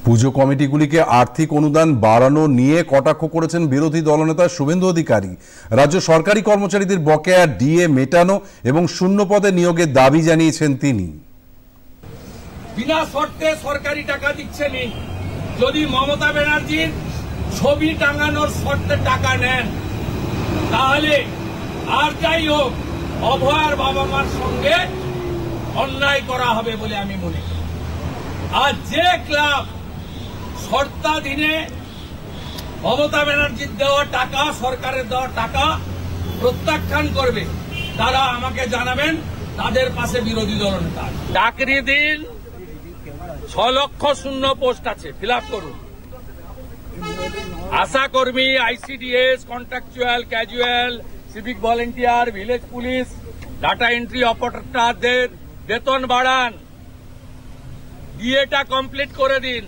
পুজো কমিটিগুলিকে আর্থিক অনুদান বাড়ানো নিয়ে কটাক্ষ করেছেন বিরোধী দলনেতা শুভেন্দু অধিকারী। রাজ্য সরকারি কর্মচারীদের বকেয়া ডিএ মেটানো এবং শূন্য পদে নিয়োগের দাবি জানিয়েছেন তিনি। বিনা শর্তে সরকারি টাকা দিচ্ছে নি, যদি মমতা ব্যানার্জির ছবি টাঙানোর শর্তে টাকা নেন তাহলে আর যাই হোক অভয়ার বাবা মার সঙ্গে অন্যায় করা হবে বলে আমি মনে করি। আর যে ক্লাব শর্তাধীনে মমতা ব্যানার্জির দেওয়া টাকা, সরকারের দেওয়া টাকা প্রত্যাখ্যান করবে তারা আমাকে জানাবেন, তাদের পাশে বিরোধী দলনেতা। চাকরি দিন, 6 লক্ষ শূন্য পোস্ট আছে, ফিল আপ করুন। আশা কর্মী, ICDS, contractual, casual, civic volunteer, village police, data entry অপারেটরদের বেতন বাড়ান, ডিএটা কমপ্লিট করে দিন।